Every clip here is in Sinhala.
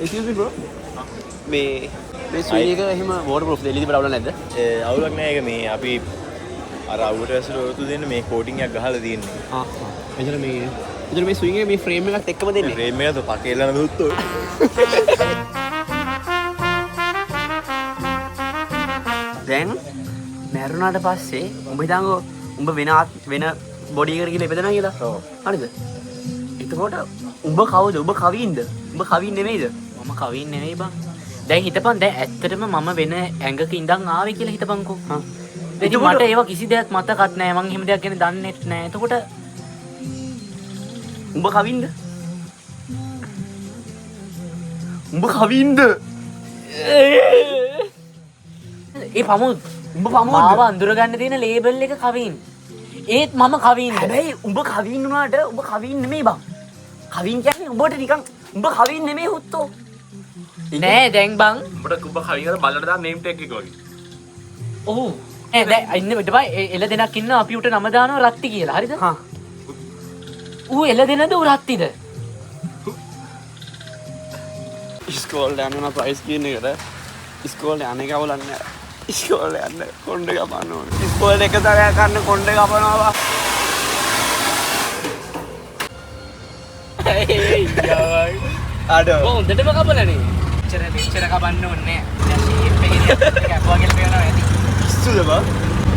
Excuse me bro. මේ ස්විං එක එහෙම waterproof දෙලිදි බලවල නැද්ද? අවුලක් නෑ ඒක මේ අපි අර අවුවට ඇසල ඔරතු දෙන්න මේ කෝටිං එකක් ගහලා තියෙන්නේ. එතන මේ ස්විං එක මේ ෆ්‍රේම් එකත් එක්කම දෙන්නේ. ෆ්‍රේම් එකද පකේලන දුත්තෝ. දැන් මැරුණාට පස්සේ උඹ හිතංගෝ උඹ වෙන බොඩි එකකට ගිහලා ඉපදෙනවා කියලා. ඔව්. හරිද? එතකොට උඹ කවුද? උඹ කවින්ද? උඹ කවින් නෙමෙයිද? මම කවින් නෙවෙයි බං. දැන් හිතපන් දැන් ඇත්තටම මම වෙන ඇඟක ඉඳන් ආවේ කියලා හිතපන්කෝ. ඉතින් මට ඒවා කිසි දෙයක් මතකත් නැහැ. මං එහෙම දෙයක් ගැන දන්නෙත් නැහැ. එතකොට උඹ කවින්ද? උඹ කවින්ද? ඒ පමුත් උඹ පමුවද? මාව අඳුර ගන්න තියෙන ලේබල් එක කවින්. ඒත් මම කවින්ද? හැබැයි උඹ කවින් වුණාට උඹ කවින් නෙමෙයි බං. කවින් කියන්නේ උඹට නිකන් උඹ කවින් නෙමෙයි හුත්තෝ. නෑ දැන් බං. උඹට උඹ කවින් වල බලන්න දාන නේම් ටැග් එක වගේ. ඔව්. දැන් ඉන්න විතරයි එළ දෙනක් ඉන්න අපි උට නම දානවා රත්ති කියලා. හරිද? හා. ඌ එළ දෙනද ඌ රත්තිද? ඉස්කෝලේ යන්න ප්‍රයිස් කියන එකට ඉස්කෝලේ යන්නේ කවුලන්නේ ඉස්කෝලේ යන්න කොණ්ඩ කපන්න ඕනේ. ඉස්කෝලේ එක තරයක් ගන්න කොණ්ඩ කපනවා. අඩෝ. හොඳටම කපලානේ. මෙච්චර කපන්න ඕනේ නෑ. දැන් ෂේප් එකේ කැපුවා කියලා පේනවා ඇති. ඉස්සුද බං?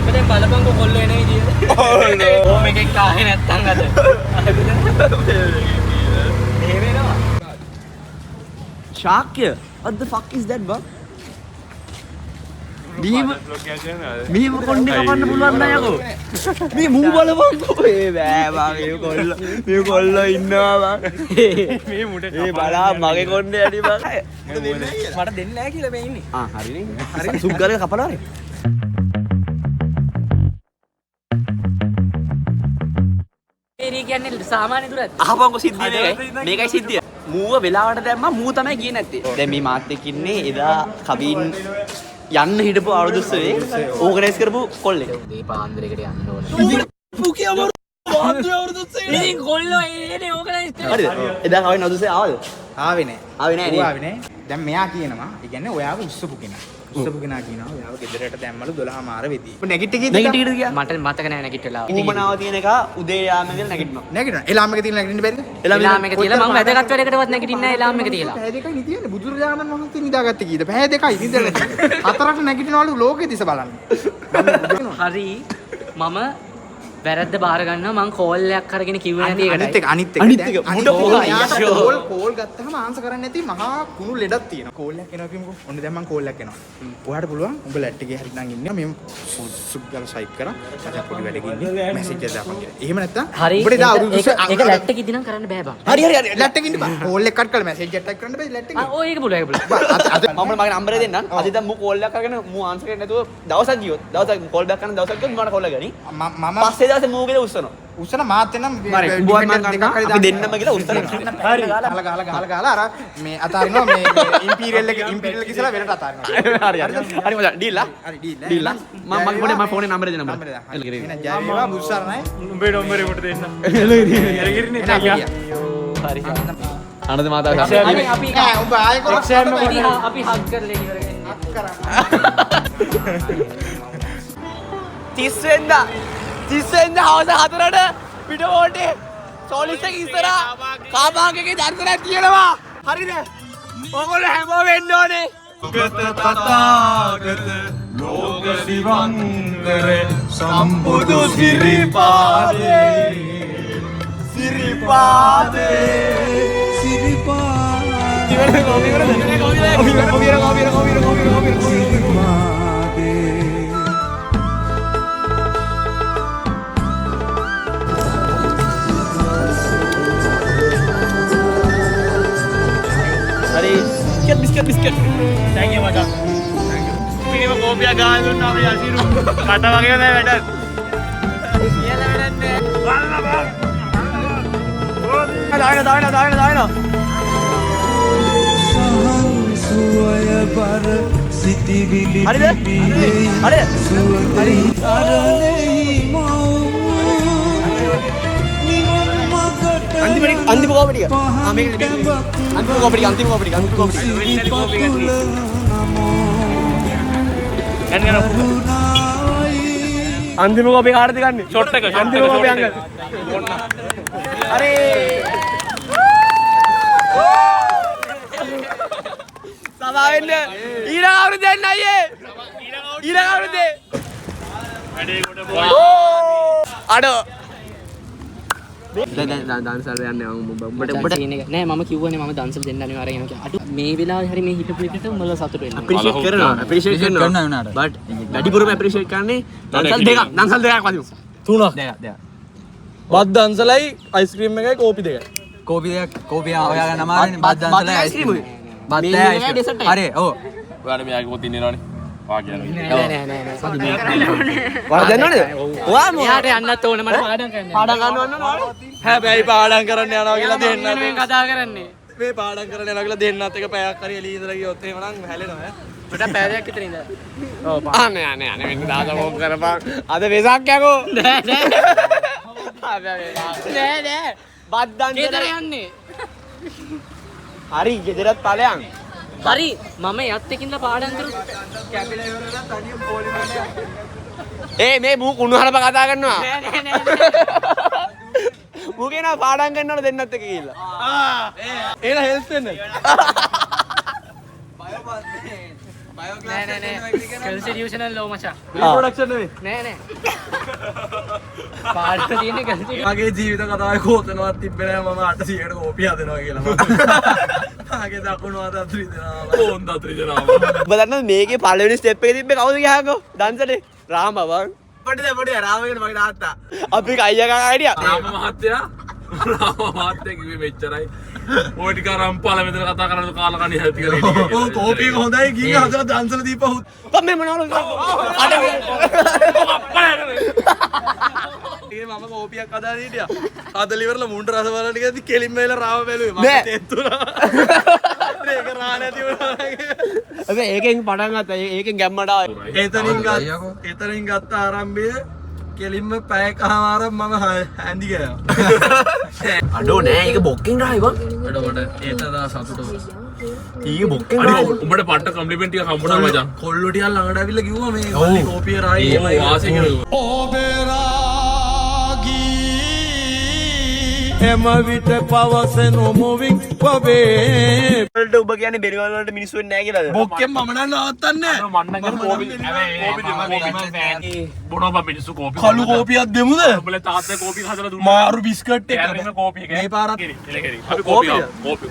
මම දැන් බලපංකෝ කොල්ලෝ එන විදිය. ඕ මේකෙන් කාහේ නැත්තම් අද. ඒ වෙනවා. Shakya. What the fuck is that bro? මෙහෙම කොණ්ඩේ කපන්න පුළුවන් නෑ යකෝ. මේ මූ බලපන්කෝ. ඒ බෑ බං මේ කොල්ලෝ ඉන්නවා බං. මේ මුට ඒ බලා මගේ කොණ්ඩේ ඇටි බං. මට දෙන්නේ නැහැ කියලා මේ ඉන්නේ. හරිනේ. හරි සුග්ගලේ කපලා හරි. ඒරි කියන්නේ සාමාන්‍ය දුරක්. අහපන්කෝ සිද්ධිය මේකයි සිද්ධිය. මූව වෙලාවට දැම්මා මූ තමයි ගියේ නැත්තේ. දැන් මේ මාත් එක්ක ඉන්නේ එදා කවින් යන්න හිටපු අවුරුද්දේ ඕගනයිස් කරපු කොල්ලෙක්. මේ පාන්දරයකට යන්න ඕනේ. පුකියම ඉතින් කොල්ලෝ එන්නේ ඕගනයිස් කරලා. හරිද? එදා කවින් අවුරුද්දේ ආවද? ආවේ නෑ. ආවේ නෑ නේද? ආවේ නෑ. දැන් මෙයා කියනවා, ඒ කියන්නේ ඔයාව උස්සපු කෙනා. උස්සපු කෙනා කියනවා ඔයාව ගෙදරට දැම්මලු 12 මාර වෙදී. නැගිට කීයද? නැගිටිට ගියා. මට මතක නැහැ නැගිටලා. ඌමනාව තියෙන එක උදේ යාම කියලා නැගිටිනවා. නැගිටිනවා. එලාම් එක තියලා නැගිටින්න බැරිද? එලාම් එක තියලා මම වැදගත් වැඩකටවත් නැගිටින්නේ නැහැ එලාම් එක තියලා. පැය දෙකයි නිදියන්නේ. බුදුරජාණන් වහන්සේ නිදාගත්තේ කීයද? පැය දෙකයි නිදලා. හතරට නැගිටිනවලු ලෝකෙ දිස බලන්න. හරි මම වැරද්ද බාර ගන්නවා මං කෝල් එකක් අරගෙන කිව්වේ නැති එකට. අනිත් එක මුඩ කෝල් ගත්තාම ආන්සර් කරන්නේ නැති මහා කුණු ලෙඩක් තියෙනවා. කෝල් එකක් එනවා කියමුකෝ. ඔන්න දැන් මං කෝල් එකක් එනවා. ඔයාලට පුළුවන් උඹ ලැට් එකේ හරි නම් ඉන්නවා මම සුග්ගල සයිප් කරා. මට පොඩි වැඩක ඉන්නේ. මැසේජ් එකක් දාපන් කියලා. එහෙම නැත්තම් හරි උඹට දා අවුරුදු ඒක ලැට් එකේ ඉදිනම් කරන්න බෑ බං. හරි ලැට් එකේ ඉන්න බා. කෝල් එකක් කட் කරලා මැසේජ් එකක් ටයිප් කරන්න බෑ ලැට් එකේ. ඔය ඒක පුළුවන් ඒක පුළුවන්. මම මගේ නම්බරේ දෙන්නම්. අද දැන් මූ කෝල් එකක් අරගෙන මූ ආන්සර් කරන්නේ නැතුව දවසක් ගියොත් දවසක් කෝල් බෑක් කරන දවසක් ගියොත් මම කෝල් එක ගනි. මම පස්සේ දවසේ මූ ගෙද උස්සනවා. උස්සන මාත් එනම් හරි උඹවත් මම ගන්නවා. අපි දෙන්නම කියලා උස්සනවා. හරි ගාලා අර මේ අතාරිනවා මේ ඉම්පීරියල් එක ඉස්සලා වෙනට අතාරිනවා. හරි මචං ඩීල් ආ. හරි ඩීල් ඩීල් ආ. මම ෆෝනේ නම්බරේ දෙන්නම්. එහෙනම් ජයවේවා බුස්සරණයි උඹේ නම්බරේ මට දෙන්න. හරි. ආනන්ද මාතාව අපි නෑ උඹ ආයෙ කරා අපි හග් කරලා ඉවර වෙන්නේ. 30 වෙනිදා හවස 4ට පිටෝටේ සෝලිස් එක ඉස්සරහා කාමාංගගේ දර්ශනයක් තියෙනවා. හරිද? ඔයගොල්ලෝ හැමෝම වෙන්න ඕනේ. ගත තථාගත ලෝක දිවංගර සම්බුදු සිරිපාදේ හරි බිස්කට් thank you මචං. පිළිම කෝපියක් ගහලා දුන්නා අපි අසිරු. කට වගේ නෑ වැඩක්. කියලා වැඩක් නෑ. දායන සුවය බර සිටිවිලි හරිද? හරි අරණෙහි මව් නිවන් මගට අන්තිම කෝපි ටික. අන්තිම කෝපි ටික. අන්තිම කෝපි කාටද ගන්නෙ? ෂොට් එක අන්තිම කෝපි අංගල්. අරේ සමාවෙන්න ඊළඟ අවුරුද්දේ එන්න අයියේ. ඊළඟ අවුරුද්දේ වැඩේ කොට අඩෝ දැන් දන්සල් යන්නේ උඹට නෑ මම කිව්වනේ මම දන්සල් දෙන්න අනිවාර්යෙන් යනවා කියලා. අඩු මේ වෙලාවේ හරි මේ හිටපු එකට උඹලා සතුට වෙන්න. අප්‍රීෂিয়েට් කරනවා බට් වැඩිපුරම අප්‍රීෂিয়েට් කරන්නේ දන්සල් දෙකක් වදිමු. දෙක. බත් දන්සලයි අයිස්ක්‍රීම් එකයි කෝපි දෙකයි. කෝපිය හොයාගන්න අමාරුනේ. බත් දන්සලයි අයිස්ක්‍රීම් බත් ඇයි හරි ඔව් ඔයාලා මෙයාගේ පොත් ඉන්නේනවනේ වා කියන්නේ වල දන්නවද? ඔයා මෙයාට යන්නත් ඕනේ මට පාඩම් කරන්න. පාඩම් ගන්න ඕනද? හැබැයි පාඩම් කරන්න යනවා කියලා දෙන්නත් මේ කතා කරන්නේ. මේ පාඩම් කරන්න යනවා කියලා දෙන්නත් එක පැයක් හරි එළිය ඉඳලා ගියොත් එහෙම නම් හැලෙනවා මට පැයක් විතර ඉඳලා. අනේ වෙන්න දාලා මොක කරපන්. අද වෙසක් යකෝ. නෑ. බත් දන්සල ගෙදර යන්නේ. හරි ගෙදරත් ඵලයන්. හරි මම යත් එකින්ද පාඩම් කරු. මේ මූ කුණු හරප කතා කරනවා. නෑ. මූ කියනවා පාඩම් කරනවල දෙන්නත් එක කියලා. එහෙනම් හෙල්ප් වෙන්න. නෑ. කන්ස්ටිටියුෂනල් ලෝ මචං. ප්‍රොඩක්ෂන් නෙවෙයි. නෑ. පාඩම් තියෙන්නේ කන්ස්ටිටියුෂන්. මගේ ජීවිත කතාවේ කෝතනවත් තිබ්බේ නෑ මම 800කට කෝපි හදනවා කියලා. මගේ දකුණු අත අතුරි දෙනවා. ඕන් දතරි දෙනවා ඔබ දන්නවද මේකේ පළවෙනි ස්ටෙප් එකේ තිබ්බේ කවුද කියහකෝ? දන්සලේ රාම බං. පොඩි රාමගෙන මගේ තාත්තා. අපි අයියා කකා හිටියා. රාම මහත්තයා කිව්වේ මෙච්චරයි ඔය ටික රම්පාල මෙතන කතා කරන කාලා කණි හැටි කියලා ඔව් කෝපි එක හොඳයි ගිහින් හදලා දන්සල දීපහුත්. මම මොනවද මම කෝපියක් හදාලා හිටියා. හදලා ඉවරලා මුණ්ඩ රස බලන්න ටිකදී කෙලින්ම වෙලා රාම බැලුවේ. නෑ. මම තෙත්තුනා. ඒක රා නැති වුණා. හැබැයි ඒකෙන් පටන් ගත්තා. ඒකෙන් ගැම්මට ආවා. එතනින් ගත්ත ආරම්භය කෙලින්ම පැයකමාරක් මම හැඳි ගියා. අඩෝ නෑ ඒක බොක්කෙන් රායි බං. මට ඒතදා සතුට. ඊයේ බොක්කෙන් අනේ රායි. උඹට පට්ට කම්ප්ලිමන්ට් ටික හම්බුණා මචං කොල්ලෝ ටිකක් ළඟට ඇවිල්ලා කිව්වා මේ මල්ලි කෝපිය රායි. ඒ වාසේ කියලා එම විට පවසන මොවින් පබේ වලට ඔබ කියන්නේ බෙරිවල් වලට මිනිස්සු වෙන්නේ නැහැ කියලාද? බොක්කෙන් මම නම් නවත්තන්නේ නැහැ. මන්න ගන්න කෝපි බොනවා මිනිස්සු කෝපි කළු කෝපියක් දෙමුද? උඹලා තාත්තා කෝපි හදලා දුන්නා මාරු බිස්කට් එක. කැරෙන කෝපි එක මේ පාරත් අපි කෝපි